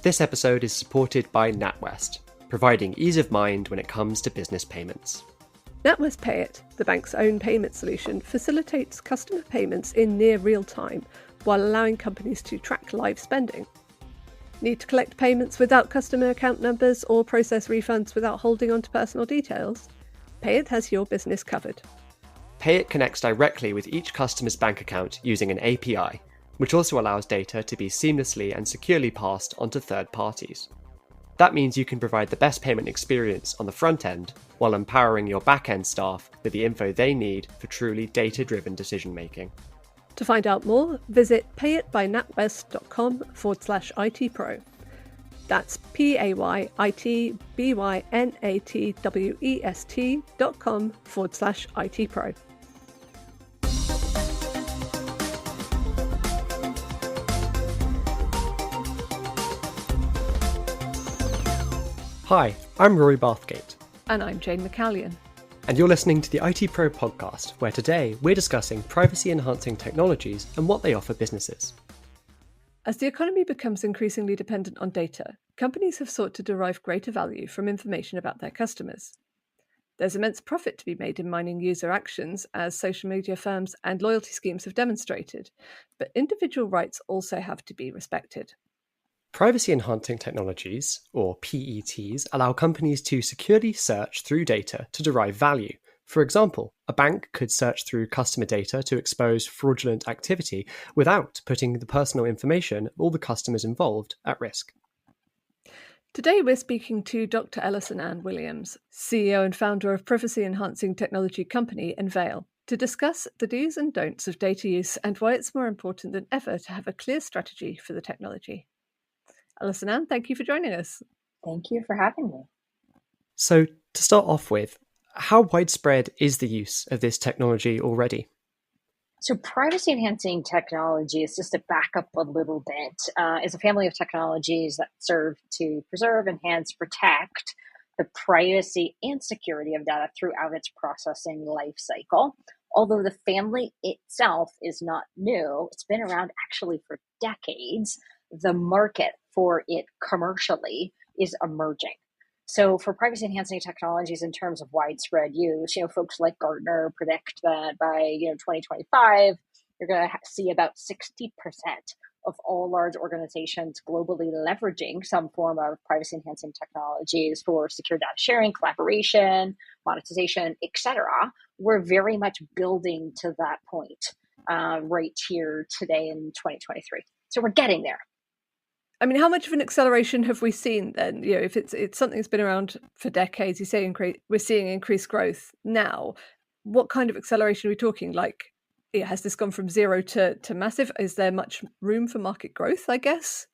This episode is supported by NatWest, providing ease of mind when it comes to business payments. NatWest Payit, the bank's own payment solution, facilitates customer payments in near real time while allowing companies to track live spending. Need to collect payments without customer account numbers or process refunds without holding on to personal details? Payit has your business covered. Payit connects directly with each customer's bank account using an API, which also allows data to be seamlessly and securely passed onto third parties. That means you can provide the best payment experience on the front end while empowering your back-end staff with the info they need for truly data-driven decision-making. To find out more, visit payitbynatwest.com/ITPro. That's payitbynatwest.com/ITPro. Hi, I'm Rory Bathgate. And I'm Jane McCallion. And you're listening to the IT Pro podcast, where today we're discussing privacy-enhancing technologies and what they offer businesses. As the economy becomes increasingly dependent on data, companies have sought to derive greater value from information about their customers. There's immense profit to be made in mining user actions, as social media firms and loyalty schemes have demonstrated, but individual rights also have to be respected. Privacy-enhancing technologies, or PETs, allow companies to securely search through data to derive value. For example, a bank could search through customer data to expose fraudulent activity without putting the personal information of all the customers involved at risk. Today we're speaking to Dr. Ellison Ann Williams, CEO and founder of privacy-enhancing technology company Enveil, to discuss the do's and don'ts of data use and why it's more important than ever to have a clear strategy for the technology. Ellison Ann, thank you for joining us. Thank you for having me. So, to start off with, how widespread is the use of this technology already? So privacy enhancing technologies, just to back up a little bit, is a family of technologies that serve to preserve, enhance, protect the privacy and security of data throughout its processing life cycle. Although the family itself is not new, it's been around actually for decades. The market for it commercially is emerging. So for privacy enhancing technologies in terms of widespread use, folks like Gartner predict that by 2025, you're going to see about 60% of all large organizations globally leveraging some form of privacy enhancing technologies for secure data sharing, collaboration, monetization, etc. We're very much building to that point right here today in 2023. So we're getting there. I mean, how much of an acceleration have we seen then? If it's something that's been around for decades, you say we're seeing increased growth now. What kind of acceleration are we talking? Like, has this gone from zero to massive? Is there much room for market growth, I guess?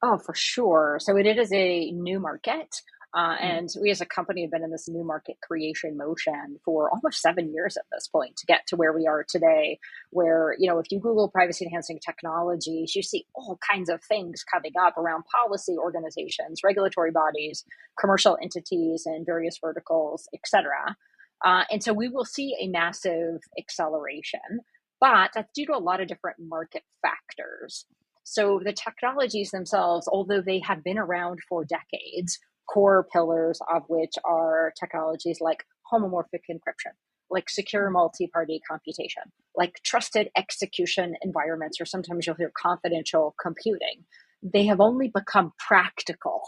Oh, for sure. So it is a new market. And we as a company have been in this new market creation motion for almost 7 years at this point to get to where we are today, where, if you Google privacy enhancing technologies, you see all kinds of things coming up around policy organizations, regulatory bodies, commercial entities, and various verticals, et cetera. And so we will see a massive acceleration, but that's due to a lot of different market factors. So the technologies themselves, although they have been around for decades, core pillars of which are technologies like homomorphic encryption, like secure multi-party computation, like trusted execution environments, or sometimes you'll hear confidential computing. They have only become practical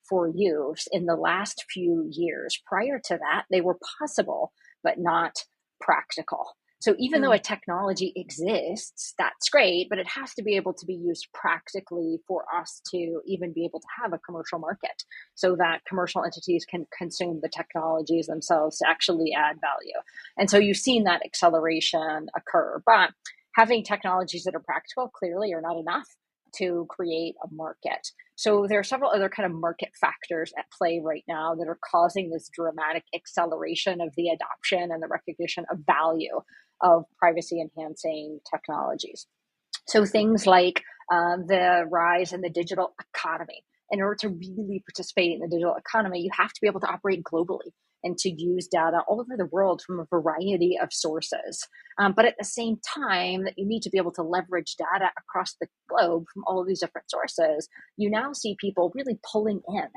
for use in the last few years. Prior to that, they were possible, but not practical. So even though a technology exists, that's great, but it has to be able to be used practically for us to even be able to have a commercial market so that commercial entities can consume the technologies themselves to actually add value. And so you've seen that acceleration occur, but having technologies that are practical clearly are not enough to create a market. So there are several other kind of market factors at play right now that are causing this dramatic acceleration of the adoption and the recognition of value of privacy enhancing technologies. So things like the rise in the digital economy. In order to really participate in the digital economy, you have to be able to operate globally. and to use data all over the world from a variety of sources. But at the same time that you need to be able to leverage data across the globe from all of these different sources, you now see people really pulling in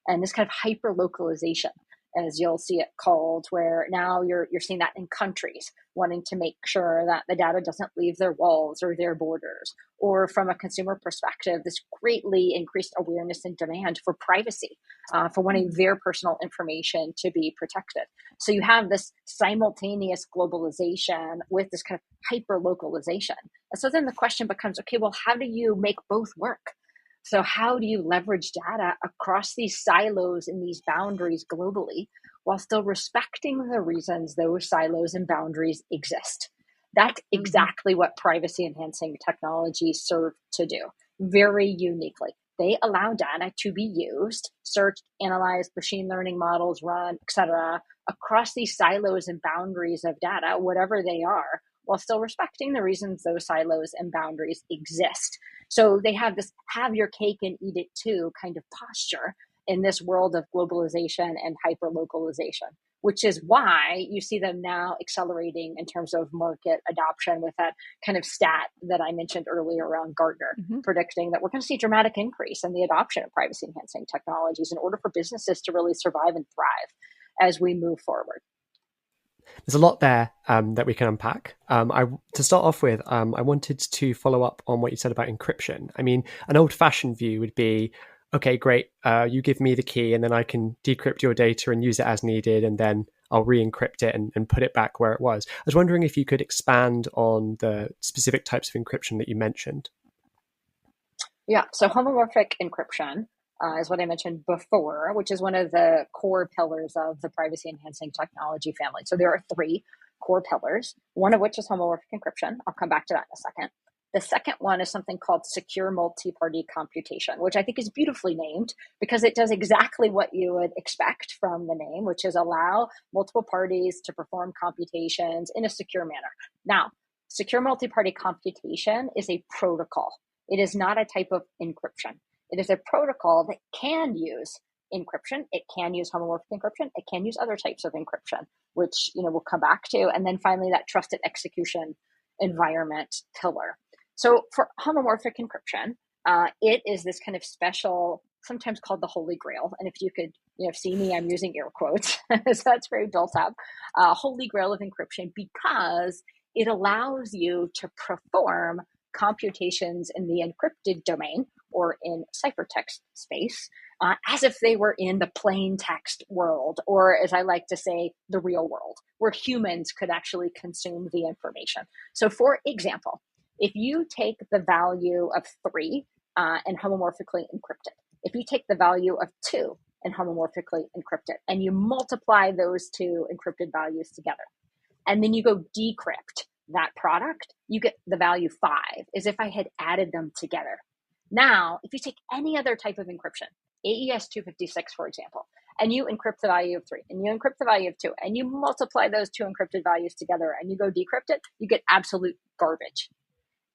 and this kind of hyper localization, as you'll see it called, where now you're seeing that in countries wanting to make sure that the data doesn't leave their walls or their borders. Or from a consumer perspective, this greatly increased awareness and demand for privacy, for wanting their personal information to be protected. So you have this simultaneous globalization with this kind of hyper localization. And so then the question becomes, okay, well, how do you make both work? So how do you leverage data across these silos and these boundaries globally while still respecting the reasons those silos and boundaries exist? That's exactly what privacy enhancing technologies serve to do very uniquely. They allow data to be used, searched, analyzed, machine learning models run, etc., across these silos and boundaries of data, whatever they are, while still respecting the reasons those silos and boundaries exist. So they have this have your cake and eat it too kind of posture in this world of globalization and hyper-localization, which is why you see them now accelerating in terms of market adoption with that kind of stat that I mentioned earlier around Gartner, predicting that we're going to see a dramatic increase in the adoption of privacy enhancing technologies in order for businesses to really survive and thrive as we move forward. There's a lot there that we can unpack. To start off with, I wanted to follow up on what you said about encryption. I mean, an old-fashioned view would be, okay, great, you give me the key and then I can decrypt your data and use it as needed, and then I'll re-encrypt it and put it back where it was. I was wondering if you could expand on the specific types of encryption that you mentioned. Yeah, so homomorphic encryption is what I mentioned before, which is one of the core pillars of the privacy enhancing technology family. So there are three core pillars, one of which is homomorphic encryption. I'll come back to that in a second. The second one is something called secure multi-party computation, which I think is beautifully named because it does exactly what you would expect from the name, which is allow multiple parties to perform computations in a secure manner. Now, secure multi-party computation is a protocol. It is not a type of encryption. It is a protocol that can use encryption. It can use homomorphic encryption. It can use other types of encryption, which we'll come back to. And then finally, that trusted execution environment pillar. So for homomorphic encryption, it is this kind of special, sometimes called the Holy Grail. And if you could see me, I'm using air quotes. So that's very built up. Holy Grail of encryption because it allows you to perform computations in the encrypted domain or in ciphertext space as if they were in the plain text world, or as I like to say, the real world, where humans could actually consume the information. So for example, if you take the value of 3 and homomorphically encrypt it, if you take the value of 2 and homomorphically encrypt it, and you multiply those two encrypted values together, and then you go decrypt that product, you get the value 5, as if I had added them together. Now, if you take any other type of encryption, AES 256, for example, and you encrypt the value of 3, and you encrypt the value of 2, and you multiply those two encrypted values together, and you go decrypt it, you get absolute garbage.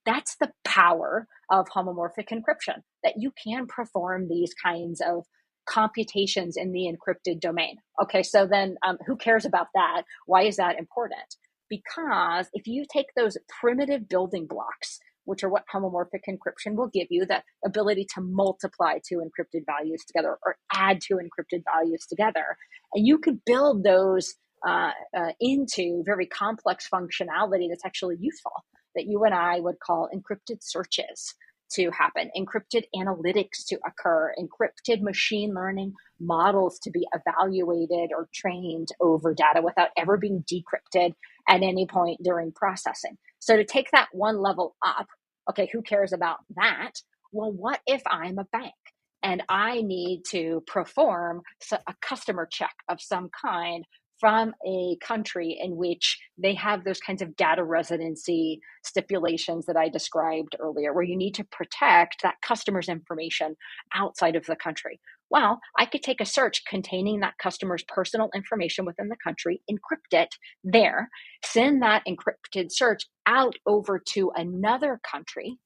That's the power of homomorphic encryption, that you can perform these kinds of computations in the encrypted domain. Okay, so then who cares about that? Why is that important? Because if you take those primitive building blocks, which are what homomorphic encryption will give you, that ability to multiply two encrypted values together or add two encrypted values together, and you could build those into very complex functionality that's actually useful, that you and I would call encrypted searches to happen, encrypted analytics to occur, encrypted machine learning models to be evaluated or trained over data without ever being decrypted at any point during processing. So to take that one level up, okay, who cares about that? Well, what if I'm a bank and I need to perform a customer check of some kind from a country in which they have those kinds of data residency stipulations that I described earlier, where you need to protect that customer's information outside of the country? Well, I could take a search containing that customer's personal information within the country, encrypt it there, send that encrypted search out over to another country,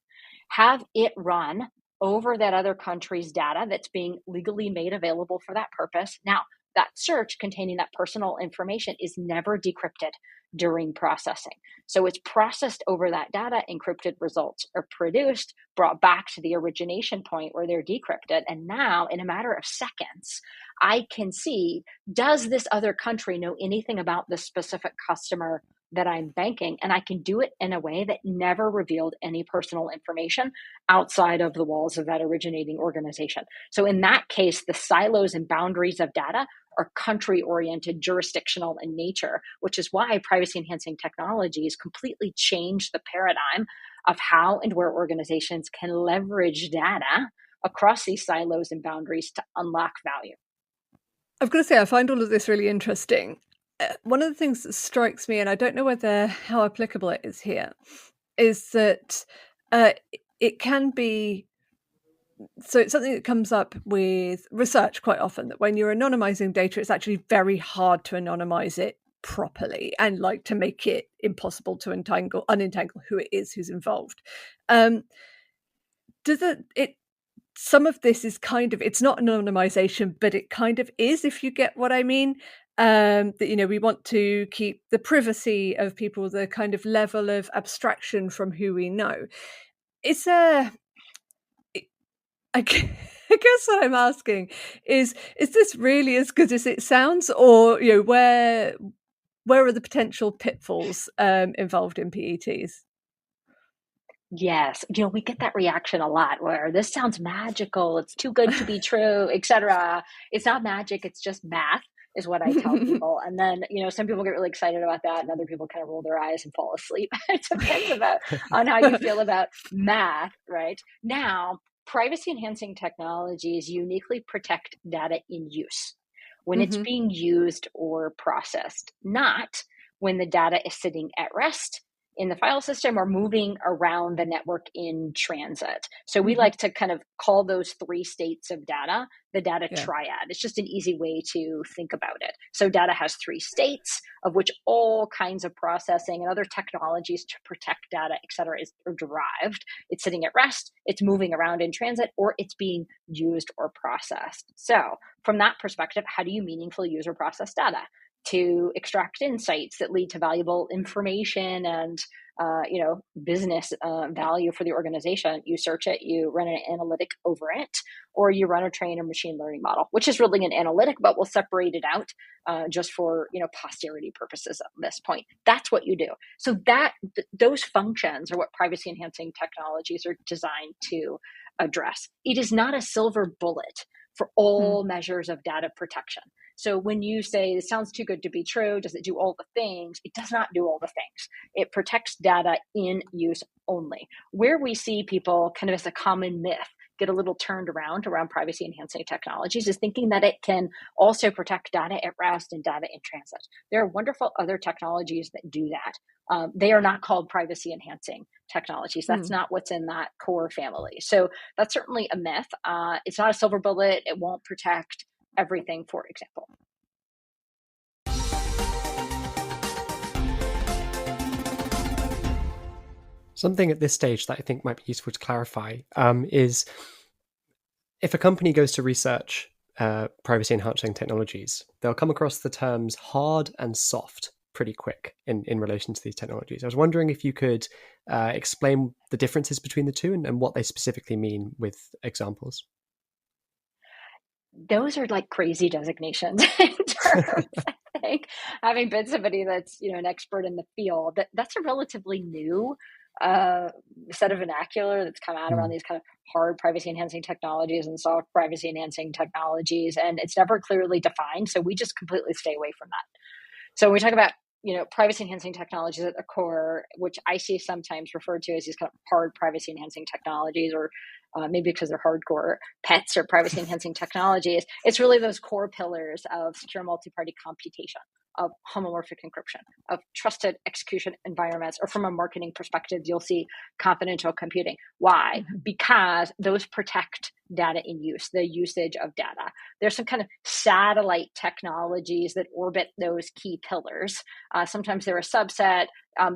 have it run over that other country's data that's being legally made available for that purpose. Now, that search containing that personal information is never decrypted during processing. So it's processed over that data, encrypted results are produced, brought back to the origination point where they're decrypted. And now, in a matter of seconds, I can see, does this other country know anything about the specific customer that I'm banking? And I can do it in a way that never revealed any personal information outside of the walls of that originating organization. So in that case, the silos and boundaries of data are country-oriented, jurisdictional in nature, which is why privacy-enhancing technologies completely change the paradigm of how and where organizations can leverage data across these silos and boundaries to unlock value. I've got to say, I find all of this really interesting. One of the things that strikes me, and I don't know how applicable it is here, is that it can be, so it's something that comes up with research quite often, that when you're anonymizing data, it's actually very hard to anonymize it properly and like to make it impossible to unentangle who it is who's involved. Some of this is kind of, it's not anonymization, but it kind of is, if you get what I mean. That, we want to keep the privacy of people, the kind of level of abstraction from who we know. I guess what I'm asking is this really as good as it sounds, or where are the potential pitfalls involved in PETs? Yes, we get that reaction a lot where this sounds magical, it's too good to be true, etc. It's not magic, it's just math, is what I tell people. And then, some people get really excited about that and other people kind of roll their eyes and fall asleep. It depends on how you feel about math, right? Now, privacy enhancing technologies uniquely protect data in use when it's being used or processed, not when the data is sitting at rest in the file system or moving around the network in transit. So we like to kind of call those three states of data the data triad. It's just an easy way to think about it. So data has three states, of which all kinds of processing and other technologies to protect data, et cetera, are derived. It's sitting at rest, it's moving around in transit, or it's being used or processed. So from that perspective, how do you meaningfully use or process data? To extract insights that lead to valuable information and business value for the organization. You search it, you run an analytic over it, or you run a train or machine learning model, which is really an analytic, but we'll separate it out just for posterity purposes at this point. That's what you do. So those functions are what privacy enhancing technologies are designed to address. It is not a silver bullet for all measures of data protection. So when you say it sounds too good to be true, does it do all the things? It does not do all the things. It protects data in use only. Where we see people kind of as a common myth get a little turned around privacy enhancing technologies is thinking that it can also protect data at rest and data in transit. There are wonderful other technologies that do that. They are not called privacy enhancing technologies. That's not what's in that core family. So that's certainly a myth. It's not a silver bullet. It won't protect everything, for example. Something at this stage that I think might be useful to clarify is if a company goes to research privacy enhancing technologies, they'll come across the terms hard and soft pretty quick in relation to these technologies. I was wondering if you could explain the differences between the two and what they specifically mean with examples. Those are like crazy designations in terms, I think, having been somebody that's, an expert in the field, that's a relatively new set of vernacular that's come out around these kind of hard privacy enhancing technologies and soft privacy enhancing technologies. And it's never clearly defined. So we just completely stay away from that. So when we talk about, privacy enhancing technologies at the core, which I see sometimes referred to as these kind of hard privacy enhancing technologies, or maybe because they're hardcore pets or privacy enhancing technologies, it's really those core pillars of secure multi-party computation, of homomorphic encryption, of trusted execution environments, or from a marketing perspective, you'll see confidential computing. Why? Because those protect data in use, the usage of data. There's some kind of satellite technologies that orbit those key pillars. Sometimes they're a subset.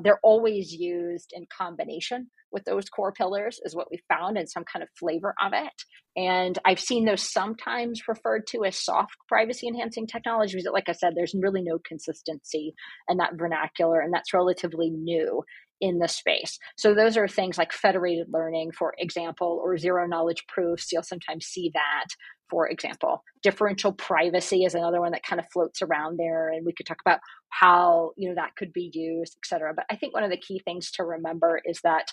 They're always used in combination with those core pillars is what we found, and some kind of flavor of it. And I've seen those sometimes referred to as soft privacy enhancing technologies. Like I said, there's really no consistency in that vernacular, and that's relatively new in the space. So those are things like federated learning, for example, or zero knowledge proofs. You'll sometimes see that, for example. Differential privacy is another one that kind of floats around there, and we could talk about how that could be used, et cetera. But I think one of the key things to remember is that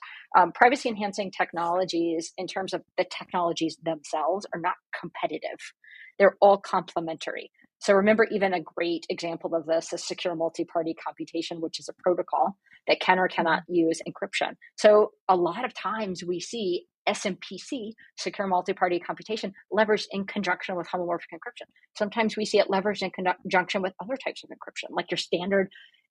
privacy enhancing technologies, in terms of the technologies themselves, are not competitive. They're all complementary. So remember, even a great example of this is secure multi-party computation, which is a protocol that can or cannot use encryption. So a lot of times we see SMPC, secure multi-party computation, leveraged in conjunction with homomorphic encryption. Sometimes we see it leveraged in conjunction with other types of encryption, like your standard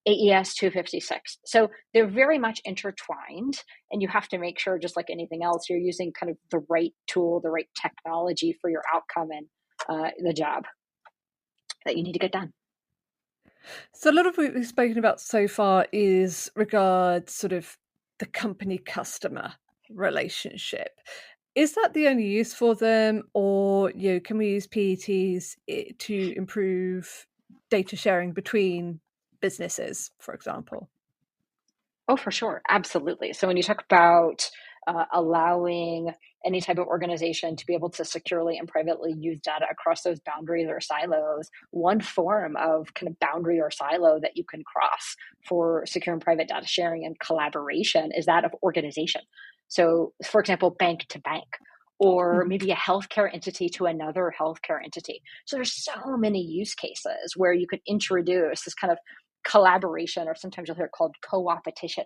AES 256. So they're very much intertwined, and you have to make sure, just like anything else, you're using kind of the right tool, the right technology for your outcome and the job that you need to get done. So a lot of what we've spoken about so far is regards sort of the company customer relationship. Is that the only use for them, or can we use PETs to improve data sharing between businesses, for example? Oh, for sure. Absolutely. So when you talk about allowing any type of organization to be able to securely and privately use data across those boundaries or silos, one form of kind of boundary or silo that you can cross for secure and private data sharing and collaboration is that of organization. So, for example, bank to bank, or maybe a healthcare entity to another healthcare entity. So there's so many use cases where you could introduce this kind of collaboration, or sometimes you'll hear it called co-opetition,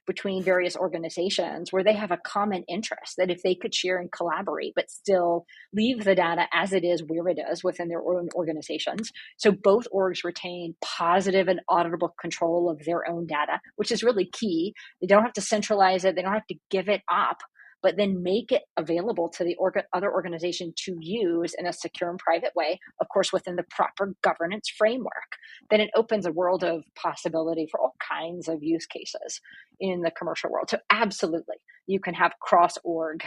between various organizations where they have a common interest, that if they could share and collaborate, but still leave the data as it is, where it is within their own organizations. So both orgs retain positive and auditable control of their own data, which is really key. They don't have to centralize it. They don't have to give it up, but then make it available to the other organization to use in a secure and private way, of course, within the proper governance framework. Then it opens a world of possibility for all kinds of use cases in the commercial world. So absolutely, you can have cross-org.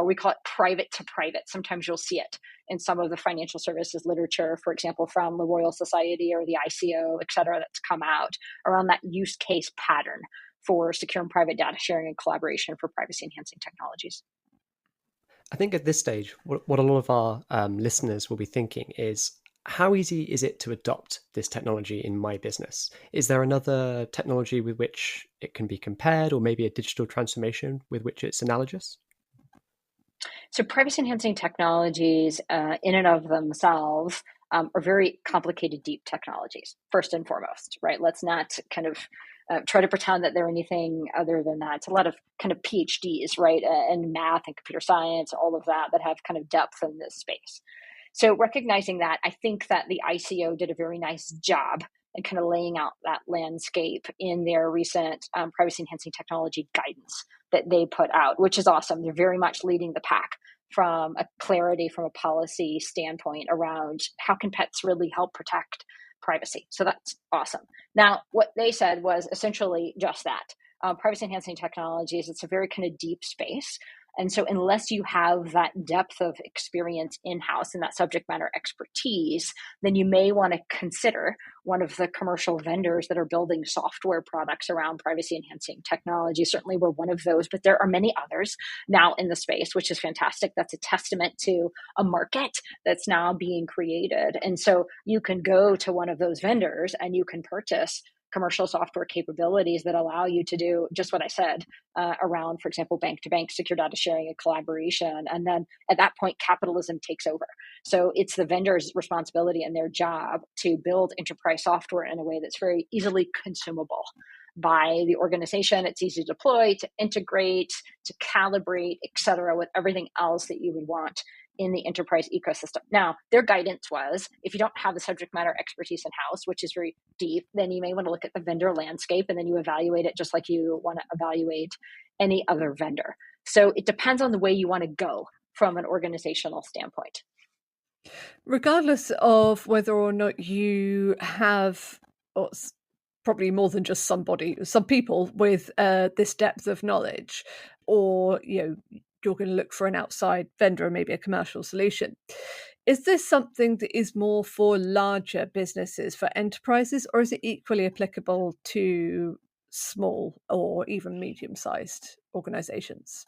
We call it private to private. Sometimes you'll see it in some of the financial services literature, for example, from the Royal Society or the ICO, et cetera, that's come out around that use case pattern for secure and private data sharing and collaboration for privacy enhancing technologies. I think at this stage, what a lot of our listeners will be thinking is, how easy is it to adopt this technology in my business? Is there another technology with which it can be compared, or maybe a digital transformation with which it's analogous? So privacy enhancing technologies in and of themselves are very complicated, deep technologies, first and foremost, right? Let's not kind of try to pretend that they're anything other than that. It's a lot of kind of PhDs, right? And math and computer science, all of that have kind of depth in this space. So recognizing that, I think that the ICO did a very nice job in kind of laying out that landscape in their recent privacy enhancing technology guidance that they put out, which is awesome. They're very much leading the pack from a clarity, from a policy standpoint around how can pets really help protect privacy. So that's awesome. Now, what they said was essentially just that. Privacy enhancing technologies, it's a very kind of deep space. And so unless you have that depth of experience in-house and that subject matter expertise, then you may want to consider one of the commercial vendors that are building software products around privacy enhancing technology. Certainly we're one of those, but there are many others now in the space, which is fantastic. That's a testament to a market that's now being created. And so you can go to one of those vendors and you can purchase commercial software capabilities that allow you to do just what I said around, for example, bank-to-bank secure data sharing and collaboration. And then at that point, capitalism takes over. So it's the vendor's responsibility and their job to build enterprise software in a way that's very easily consumable by the organization. It's easy to deploy, to integrate, to calibrate, et cetera, with everything else that you would want in the enterprise ecosystem. Now, their guidance was, if you don't have the subject matter expertise in-house, which is very deep, then you may want to look at the vendor landscape, and then you evaluate it just like you want to evaluate any other vendor. So it depends on the way you want to go from an organizational standpoint. Regardless of whether or not you have probably more than just some people with this depth of knowledge, or you're going to look for an outside vendor or maybe a commercial solution. Is this something that is more for larger businesses, for enterprises, or is it equally applicable to small or even medium-sized organizations?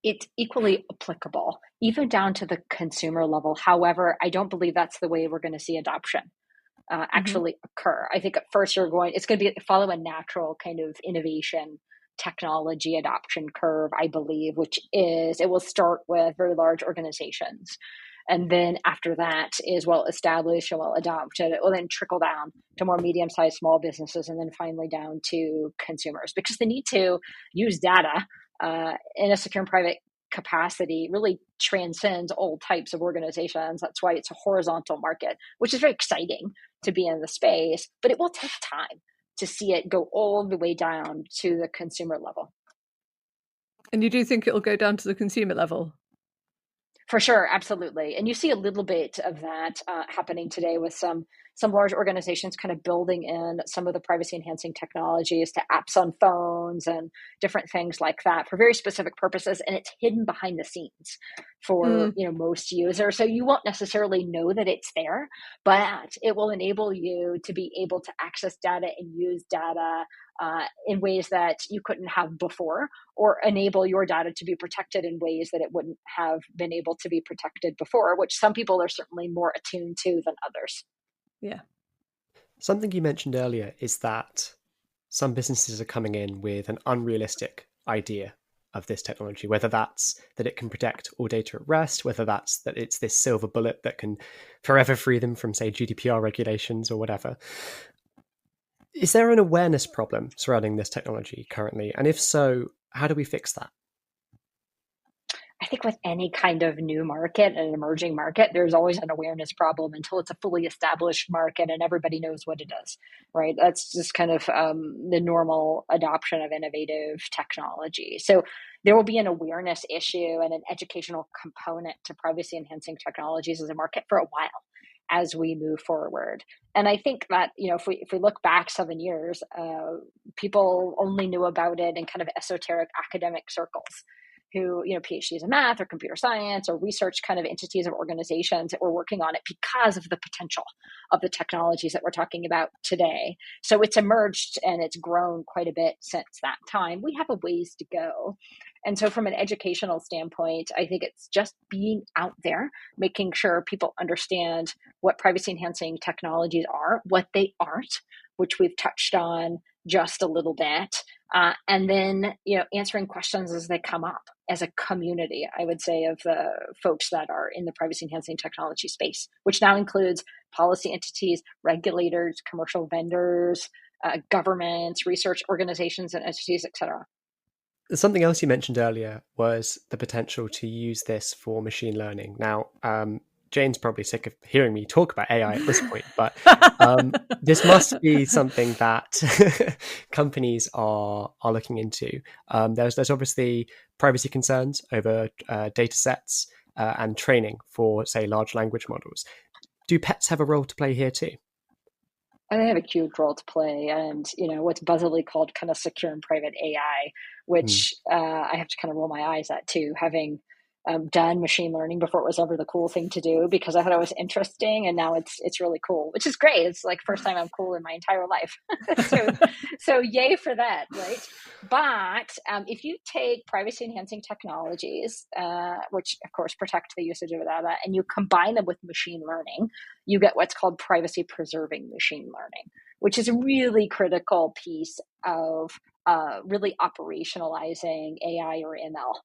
It's equally applicable, even down to the consumer level. However, I don't believe that's the way we're going to see adoption actually occur. I think at first it's going to follow a natural kind of innovation technology adoption curve, I believe, which is it will start with very large organizations. And then after that is well established and well adopted. It will then trickle down to more medium-sized small businesses, and then finally down to consumers, because the need to use data in a secure and private capacity really transcends all types of organizations. That's why it's a horizontal market, which is very exciting to be in the space, but it will take time to see it go all the way down to the consumer level. And you do think it'll go down to the consumer level? For sure, absolutely. And you see a little bit of that happening today with some large organizations kind of building in some of the privacy enhancing technologies to apps on phones and different things like that for very specific purposes. And it's hidden behind the scenes for most users. So you won't necessarily know that it's there, but it will enable you to be able to access data and use data in ways that you couldn't have before, or enable your data to be protected in ways that it wouldn't have been able to be protected before, which some people are certainly more attuned to than others. Yeah. Something you mentioned earlier is that some businesses are coming in with an unrealistic idea of this technology, whether that's that it can protect all data at rest, whether that's that it's this silver bullet that can forever free them from, say, GDPR regulations or whatever. Is there an awareness problem surrounding this technology currently? And if so, how do we fix that? I think with any kind of new market, an emerging market, there's always an awareness problem until it's a fully established market and everybody knows what it is, right? That's just kind of the normal adoption of innovative technology. So there will be an awareness issue and an educational component to privacy enhancing technologies as a market for a while as we move forward. And I think that, if we look back 7 years, people only knew about it in kind of esoteric academic circles who, PhDs in math or computer science or research kind of entities or organizations that were working on it because of the potential of the technologies that we're talking about today. So it's emerged and it's grown quite a bit since that time. We have a ways to go. And so from an educational standpoint, I think it's just being out there, making sure people understand what privacy enhancing technologies are, what they aren't, which we've touched on just a little bit. And then, answering questions as they come up as a community, I would say, of the folks that are in the privacy enhancing technology space, which now includes policy entities, regulators, commercial vendors, governments, research organizations and entities, et cetera. Something else you mentioned earlier was the potential to use this for machine learning. Now, Jane's probably sick of hearing me talk about AI at this point, but this must be something that companies are looking into. There's obviously privacy concerns over data sets and training for, say, large language models. Do pets have a role to play here too? And they have a huge role to play. And, what's buzzily called kind of secure and private AI, which I have to kind of roll my eyes at too, having done machine learning before it was ever the cool thing to do, because I thought it was interesting, and now it's really cool, which is great. It's like first time I'm cool in my entire life. so yay for that, right? But if you take privacy enhancing technologies, which of course protect the usage of data, and you combine them with machine learning, you get what's called privacy preserving machine learning, which is a really critical piece of really operationalizing AI or ML.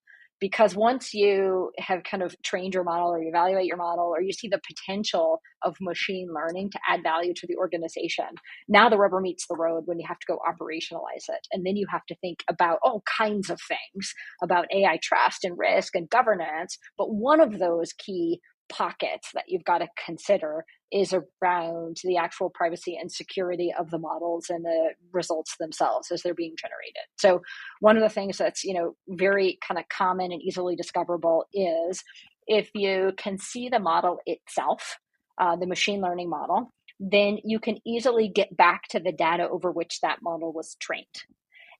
Because once you have kind of trained your model or you evaluate your model or you see the potential of machine learning to add value to the organization, now the rubber meets the road when you have to go operationalize it. And then you have to think about all kinds of things about AI trust and risk and governance. But one of those key pockets that you've got to consider is around the actual privacy and security of the models and the results themselves as they're being generated. So one of the things that's, very kind of common and easily discoverable is if you can see the model itself, the machine learning model, then you can easily get back to the data over which that model was trained.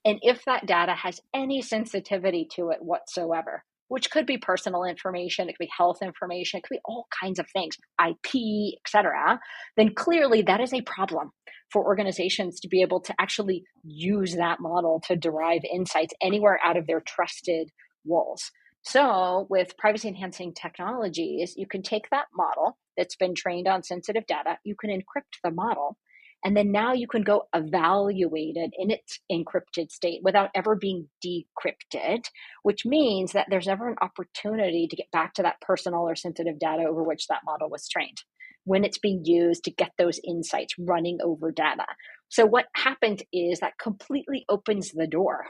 And if that data has any sensitivity to it whatsoever, which could be personal information, it could be health information, it could be all kinds of things, IP, etc., then clearly that is a problem for organizations to be able to actually use that model to derive insights anywhere out of their trusted walls. So with privacy enhancing technologies, you can take that model that's been trained on sensitive data, you can encrypt the model, and then now you can go evaluate it in its encrypted state without ever being decrypted, which means that there's never an opportunity to get back to that personal or sensitive data over which that model was trained when it's being used to get those insights running over data. So what happens is that completely opens the door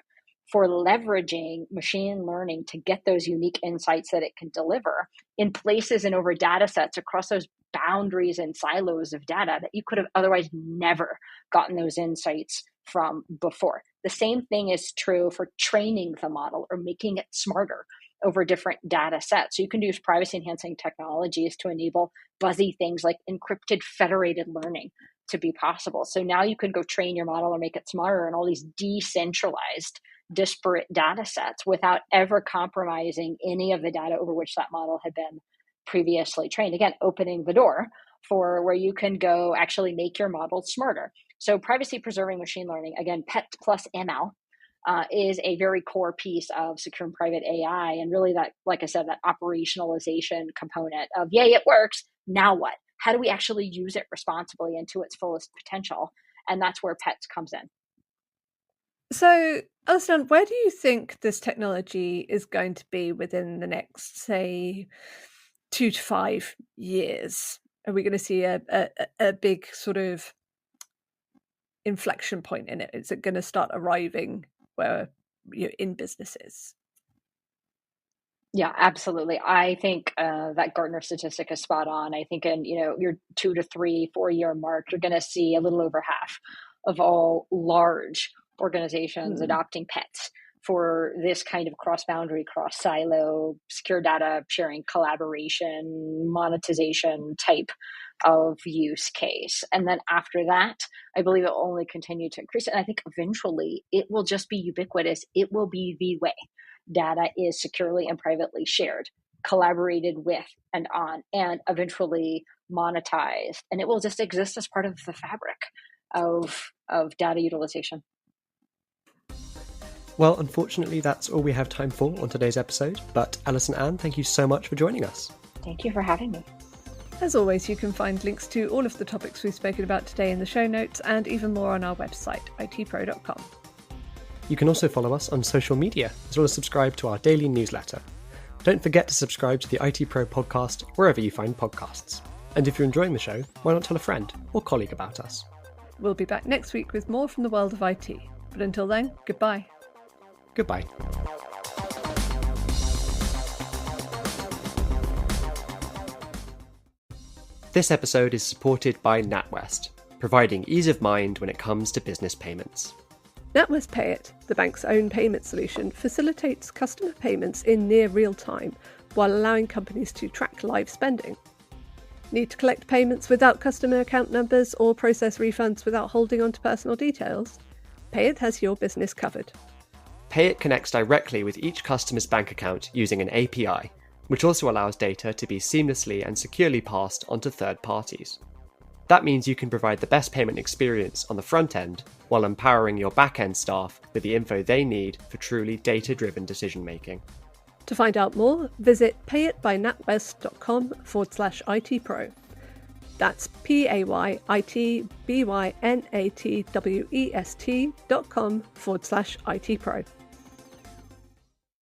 for leveraging machine learning to get those unique insights that it can deliver in places and over data sets across those boundaries and silos of data that you could have otherwise never gotten those insights from before. The same thing is true for training the model or making it smarter over different data sets. So you can use privacy enhancing technologies to enable buzzy things like encrypted federated learning to be possible. So now you could go train your model or make it smarter in all these decentralized, disparate data sets without ever compromising any of the data over which that model had been previously trained. Again, opening the door for where you can go actually make your model smarter. So privacy preserving machine learning, again, PET plus ML, is a very core piece of secure and private AI. And really that, like I said, that operationalization component of, yay, it works. Now what? How do we actually use it responsibly and to its fullest potential? And that's where PET comes in. So, Alison, where do you think this technology is going to be within the next, say, 2 to 5 years? Are we going to see a big sort of inflection point in it? Is it going to start arriving where you're in businesses? Yeah, absolutely. I think that Gartner statistic is spot on. I think in your 2 to 3, 4 year mark, you're going to see a little over half of all large organizations adopting PETs for this kind of cross-boundary, cross-silo, secure data sharing, collaboration, monetization type of use case. And then after that, I believe it will only continue to increase. And I think eventually it will just be ubiquitous. It will be the way data is securely and privately shared, collaborated with and on, and eventually monetized. And it will just exist as part of the fabric of data utilization. Well, unfortunately, that's all we have time for on today's episode. But Alison Ann, thank you so much for joining us. Thank you for having me. As always, you can find links to all of the topics we've spoken about today in the show notes and even more on our website, itpro.com. You can also follow us on social media, as well as subscribe to our daily newsletter. Don't forget to subscribe to the IT Pro podcast wherever you find podcasts. And if you're enjoying the show, why not tell a friend or colleague about us? We'll be back next week with more from the world of IT. But until then, goodbye. Goodbye. This episode is supported by NatWest, providing ease of mind when it comes to business payments. NatWest Payit, the bank's own payment solution, facilitates customer payments in near real time while allowing companies to track live spending. Need to collect payments without customer account numbers or process refunds without holding on to personal details? Payit has your business covered. Payit connects directly with each customer's bank account using an API, which also allows data to be seamlessly and securely passed onto third parties. That means you can provide the best payment experience on the front end while empowering your back-end staff with the info they need for truly data-driven decision-making. To find out more, visit payitbynatwest.com/ITPro. That's PAYITBYNATWEST.com/ITPro.